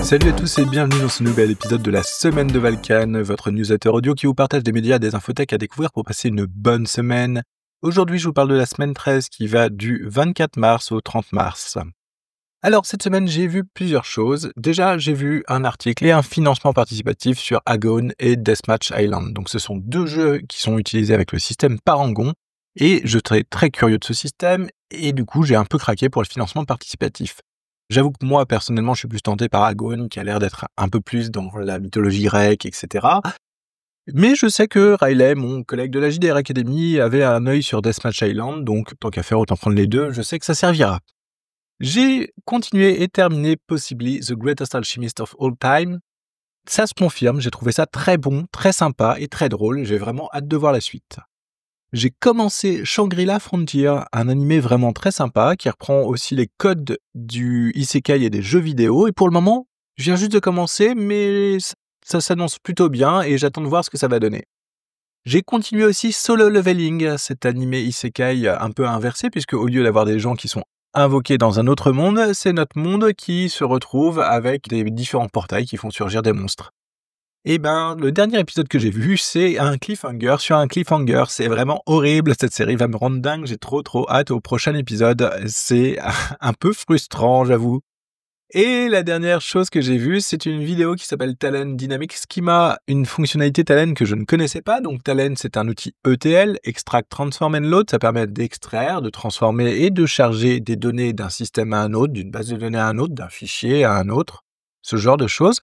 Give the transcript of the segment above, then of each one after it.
Salut à tous et bienvenue dans ce nouvel épisode de la semaine de Valkan, votre newsletter audio qui vous partage des médias et des infotech à découvrir pour passer une bonne semaine. Aujourd'hui, je vous parle de la semaine 13 qui va du 24 mars au 30 mars. Alors, cette semaine, j'ai vu plusieurs choses. Déjà, j'ai vu un article et un financement participatif sur Agone et Deathmatch Island. Donc, ce sont deux jeux qui sont utilisés avec le système Parangon et je suis très curieux de ce système et du coup, j'ai un peu craqué pour le financement participatif. J'avoue que moi, personnellement, je suis plus tenté par Agone, qui a l'air d'être un peu plus dans la mythologie grecque, etc. Mais je sais que Riley, mon collègue de la JDR Academy, avait un œil sur Deathmatch Island, donc tant qu'à faire, autant prendre les deux, je sais que ça servira. J'ai continué et terminé Possibly The Greatest Alchemist of All Time. Ça se confirme, j'ai trouvé ça très bon, très sympa et très drôle, j'ai vraiment hâte de voir la suite. J'ai commencé Shangri-La Frontier, un animé vraiment très sympa qui reprend aussi les codes du isekai et des jeux vidéo. Et pour le moment, je viens juste de commencer, mais ça s'annonce plutôt bien et j'attends de voir ce que ça va donner. J'ai continué aussi Solo Leveling, cet animé isekai un peu inversé, puisque au lieu d'avoir des gens qui sont invoqués dans un autre monde, c'est notre monde qui se retrouve avec des différents portails qui font surgir des monstres. Eh ben, le dernier épisode que j'ai vu, c'est un cliffhanger sur un cliffhanger. C'est vraiment horrible, cette série va me rendre dingue, j'ai trop hâte au prochain épisode. C'est un peu frustrant, j'avoue. Et la dernière chose que j'ai vue, c'est une vidéo qui s'appelle Talend Dynamic Schema, une fonctionnalité Talend que je ne connaissais pas. Donc Talend, c'est un outil ETL, Extract, Transform and Load. Ça permet d'extraire, de transformer et de charger des données d'un système à un autre, d'une base de données à un autre, d'un fichier à un autre, ce genre de choses.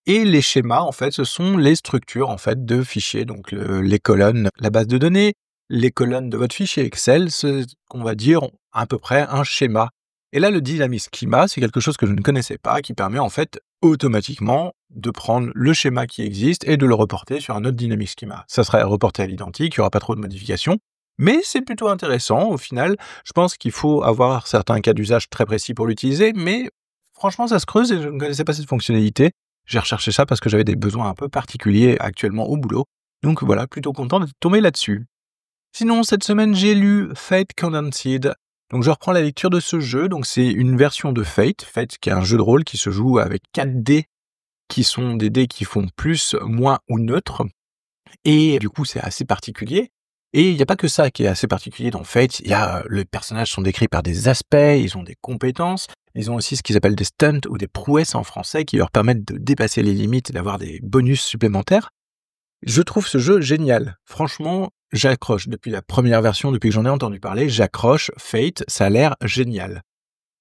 Et les schémas, en fait, ce sont les structures, en fait, de fichiers. Donc, les colonnes, la base de données, les colonnes de votre fichier Excel, c'est, on va dire, à peu près un schéma. Et là, le Dynamic Schema, c'est quelque chose que je ne connaissais pas, qui permet, en fait, automatiquement de prendre le schéma qui existe et de le reporter sur un autre Dynamic Schema. Ça serait reporté à l'identique, il n'y aura pas trop de modifications. Mais c'est plutôt intéressant, au final. Je pense qu'il faut avoir certains cas d'usage très précis pour l'utiliser, mais franchement, ça se creuse et je ne connaissais pas cette fonctionnalité. J'ai recherché ça parce que j'avais des besoins un peu particuliers actuellement au boulot. Donc voilà, plutôt content d'être tombé là-dessus. Sinon, cette semaine, j'ai lu Fate Condensed. Donc je reprends la lecture de ce jeu. Donc c'est une version de Fate. Fate qui est un jeu de rôle qui se joue avec 4 dés, qui sont des dés qui font plus, moins ou neutre. Et du coup, c'est assez particulier. Et il n'y a pas que ça qui est assez particulier dans Fate. Les personnages sont décrits par des aspects, ils ont des compétences. Ils ont aussi ce qu'ils appellent des stunts ou des prouesses en français qui leur permettent de dépasser les limites et d'avoir des bonus supplémentaires. Je trouve ce jeu génial. Franchement, j'accroche. Depuis la première version, depuis que j'en ai entendu parler, j'accroche. Fate, ça a l'air génial.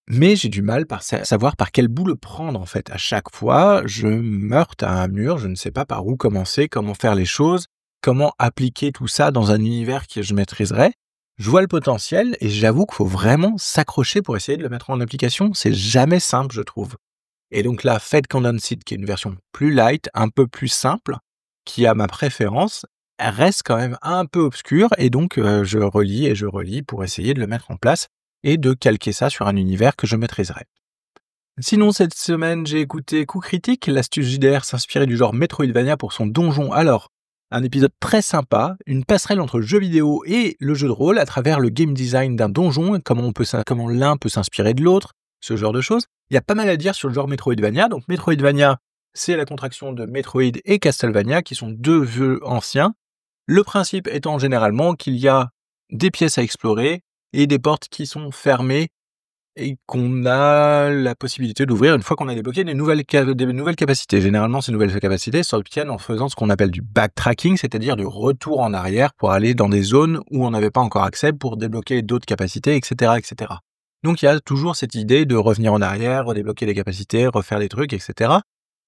Mais j'ai du mal à savoir par quel bout le prendre, en fait. À chaque fois, je me heurte à un mur, je ne sais pas par où commencer, comment faire les choses, comment appliquer tout ça dans un univers que je maîtriserais. Je vois le potentiel et j'avoue qu'il faut vraiment s'accrocher pour essayer de le mettre en application. C'est jamais simple, je trouve. Et donc là, Fate Condensed, qui est une version plus light, un peu plus simple, qui a ma préférence, elle reste quand même un peu obscure et donc je relis et je relis pour essayer de le mettre en place et de calquer ça sur un univers que je maîtriserai. Sinon, cette semaine, j'ai écouté Coup Critique, l'astuce JDR s'inspirait du genre Metroidvania pour son donjon. Alors, un épisode très sympa, une passerelle entre le jeu vidéo et le jeu de rôle à travers le game design d'un donjon, comment l'un peut s'inspirer de l'autre, ce genre de choses. Il y a pas mal à dire sur le genre Metroidvania. Donc Metroidvania, c'est la contraction de Metroid et Castlevania, qui sont deux jeux anciens. Le principe étant généralement qu'il y a des pièces à explorer et des portes qui sont fermées et qu'on a la possibilité d'ouvrir une fois qu'on a débloqué des nouvelles capacités. Généralement, ces nouvelles capacités s'obtiennent en faisant ce qu'on appelle du backtracking, c'est-à-dire du retour en arrière pour aller dans des zones où on n'avait pas encore accès pour débloquer d'autres capacités, etc., etc. Donc, il y a toujours cette idée de revenir en arrière, redébloquer des capacités, refaire des trucs, etc.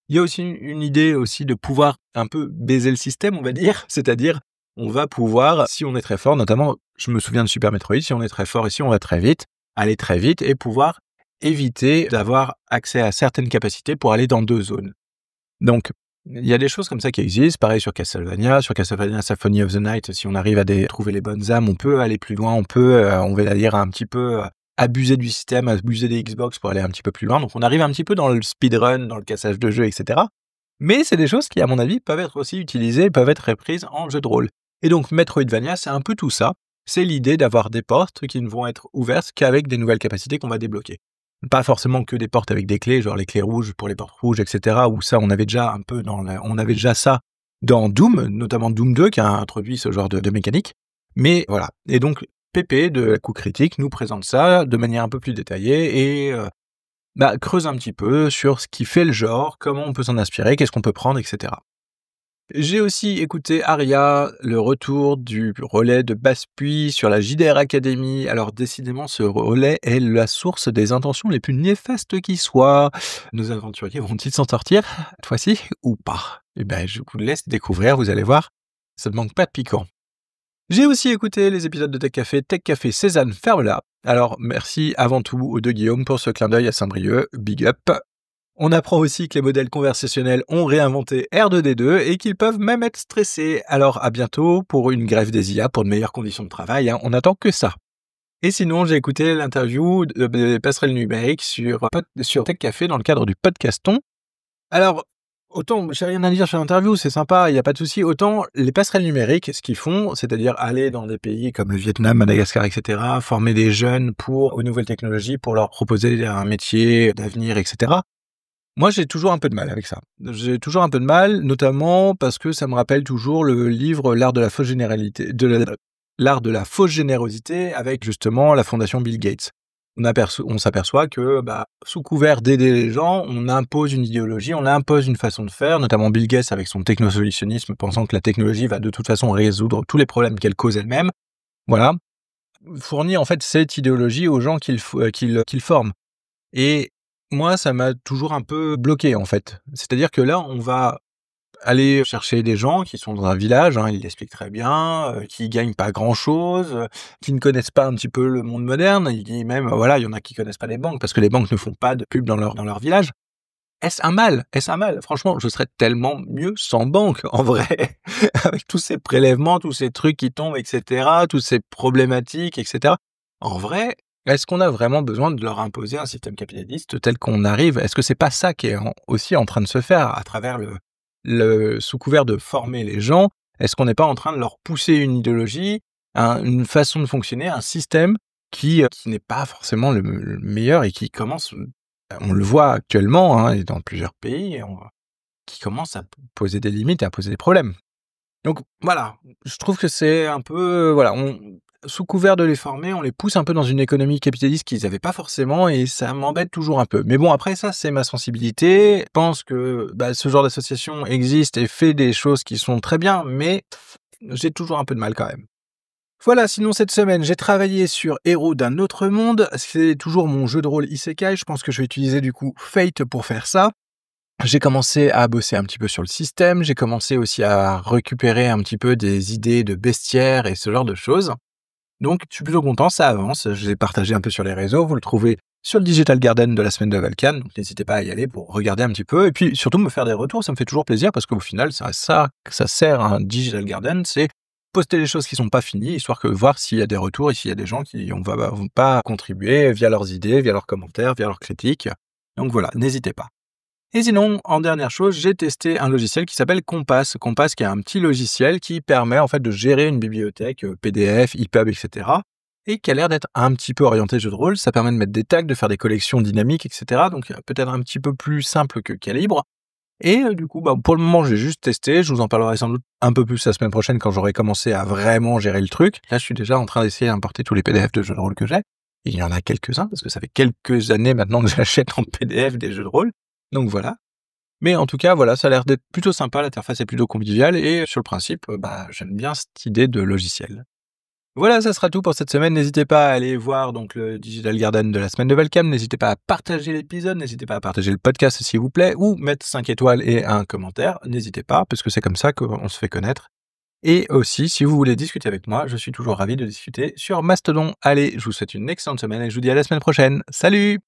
Il y a aussi une idée aussi de pouvoir un peu baiser le système, on va dire, c'est-à-dire on va pouvoir, si on est très fort, notamment, je me souviens de Super Metroid, si on est très fort ici, on va très vite, aller très vite et pouvoir éviter d'avoir accès à certaines capacités pour aller dans 2 zones. Donc, il y a des choses comme ça qui existent, pareil sur Castlevania Symphony of the Night, si on arrive à trouver les bonnes âmes, on peut aller plus loin, on va dire un petit peu abuser du système, abuser des Xbox pour aller un petit peu plus loin, donc on arrive un petit peu dans le speedrun, dans le cassage de jeu, etc. Mais c'est des choses qui, à mon avis, peuvent être aussi utilisées, peuvent être reprises en jeu de rôle. Et donc Metroidvania, c'est un peu tout ça. C'est l'idée d'avoir des portes qui ne vont être ouvertes qu'avec des nouvelles capacités qu'on va débloquer. Pas forcément que des portes avec des clés, genre les clés rouges pour les portes rouges, et cetera, où ça, on avait déjà un peu on avait déjà ça dans Doom, notamment Doom 2 qui a introduit ce genre de mécanique. Mais voilà. Et donc, Pépé de Coup Critique nous présente ça de manière un peu plus détaillée et creuse un petit peu sur ce qui fait le genre, comment on peut s'en inspirer, qu'est-ce qu'on peut prendre, et cetera. J'ai aussi écouté Aria, le retour du relais de Basse-Pluie sur la JDR Academy. Alors décidément, ce relais est la source des intentions les plus néfastes qui soient. Nos aventuriers vont-ils s'en sortir cette fois-ci ou pas? Eh ben, je vous laisse découvrir, vous allez voir, ça ne manque pas de piquant. J'ai aussi écouté les épisodes de Tech Café Cézanne Ferme-là. Alors merci avant tout aux deux Guillaume pour ce clin d'œil à Saint-Brieuc, big up. On apprend aussi que les modèles conversationnels ont réinventé R2D2 et qu'ils peuvent même être stressés. Alors à bientôt pour une grève des IA pour de meilleures conditions de travail, on n'attend que ça. Et sinon, j'ai écouté l'interview des passerelles numériques sur Tech Café dans le cadre du podcaston. Alors, autant, j'ai rien à dire sur l'interview, c'est sympa, il n'y a pas de souci. Autant les passerelles numériques, ce qu'ils font, c'est-à-dire aller dans des pays comme le Vietnam, Madagascar, etc., former des jeunes aux nouvelles technologies, pour leur proposer un métier d'avenir, etc. Moi, j'ai toujours un peu de mal avec ça. J'ai toujours un peu de mal, notamment parce que ça me rappelle toujours le livre L'art de la fausse l'art de la fausse générosité avec justement la fondation Bill Gates. On s'aperçoit que, sous couvert d'aider les gens, on impose une idéologie, on impose une façon de faire, notamment Bill Gates avec son technosolutionnisme, pensant que la technologie va de toute façon résoudre tous les problèmes qu'elle cause elle-même. Voilà. Fournit en fait cette idéologie aux gens qu'il forme. Et moi, ça m'a toujours un peu bloqué, en fait. C'est-à-dire que là, on va aller chercher des gens qui sont dans un village, il l'explique très bien, qui gagnent pas grand-chose, qui ne connaissent pas un petit peu le monde moderne. Il dit même, voilà, il y en a qui connaissent pas les banques, parce que les banques ne font pas de pub dans leur village. Est-ce un mal? Est-ce un mal? Franchement, je serais tellement mieux sans banque, en vrai. Avec tous ces prélèvements, tous ces trucs qui tombent, et cetera, toutes ces problématiques, et cetera. En vrai, est-ce qu'on a vraiment besoin de leur imposer un système capitaliste tel qu'on arrive? Est-ce que c'est pas ça qui est aussi en train de se faire à travers sous couvert de former les gens? Est-ce qu'on n'est pas en train de leur pousser une idéologie, une façon de fonctionner, un système qui n'est pas forcément le meilleur et qui commence, on le voit actuellement, et dans plusieurs pays, qui commence à poser des limites et à poser des problèmes. Donc voilà, je trouve que c'est un peu, voilà, sous couvert de les former, on les pousse un peu dans une économie capitaliste qu'ils n'avaient pas forcément et ça m'embête toujours un peu. Mais bon, après ça, c'est ma sensibilité. Je pense que ce genre d'association existe et fait des choses qui sont très bien, mais j'ai toujours un peu de mal quand même. Voilà, sinon cette semaine, j'ai travaillé sur Héros d'un autre monde. C'est toujours mon jeu de rôle Isekai. Je pense que je vais utiliser du coup Fate pour faire ça. J'ai commencé à bosser un petit peu sur le système, j'ai commencé aussi à récupérer un petit peu des idées de bestiaires et ce genre de choses. Donc je suis plutôt content, ça avance, je l'ai partagé un peu sur les réseaux, vous le trouvez sur le Digital Garden de la semaine de Valkan, donc n'hésitez pas à y aller pour regarder un petit peu, et puis surtout me faire des retours, ça me fait toujours plaisir, parce qu'au final, ça sert à un Digital Garden, c'est poster les choses qui sont pas finies, histoire que voir s'il y a des retours et s'il y a des gens qui vont pas contribuer via leurs idées, via leurs commentaires, via leurs critiques. Donc voilà, n'hésitez pas. Et sinon, en dernière chose, j'ai testé un logiciel qui s'appelle Compass. Compass qui est un petit logiciel qui permet en fait de gérer une bibliothèque PDF, EPUB, etc. et qui a l'air d'être un petit peu orienté jeu de rôle. Ça permet de mettre des tags, de faire des collections dynamiques, etc. Donc peut-être un petit peu plus simple que Calibre. Et du coup, pour le moment, j'ai juste testé. Je vous en parlerai sans doute un peu plus la semaine prochaine quand j'aurai commencé à vraiment gérer le truc. Là, je suis déjà en train d'essayer d'importer tous les PDF de jeux de rôle que j'ai. Et il y en a quelques-uns, parce que ça fait quelques années maintenant que j'achète en PDF des jeux de rôle. Donc voilà. Mais en tout cas, voilà, ça a l'air d'être plutôt sympa, l'interface est plutôt conviviale et sur le principe, j'aime bien cette idée de logiciel. Voilà, ça sera tout pour cette semaine. N'hésitez pas à aller voir donc le Digital Garden de la semaine de Valcam. N'hésitez pas à partager l'épisode, n'hésitez pas à partager le podcast s'il vous plaît, ou mettre 5 étoiles et un commentaire. N'hésitez pas, parce que c'est comme ça qu'on se fait connaître. Et aussi, si vous voulez discuter avec moi, je suis toujours ravi de discuter sur Mastodon. Allez, je vous souhaite une excellente semaine et je vous dis à la semaine prochaine. Salut!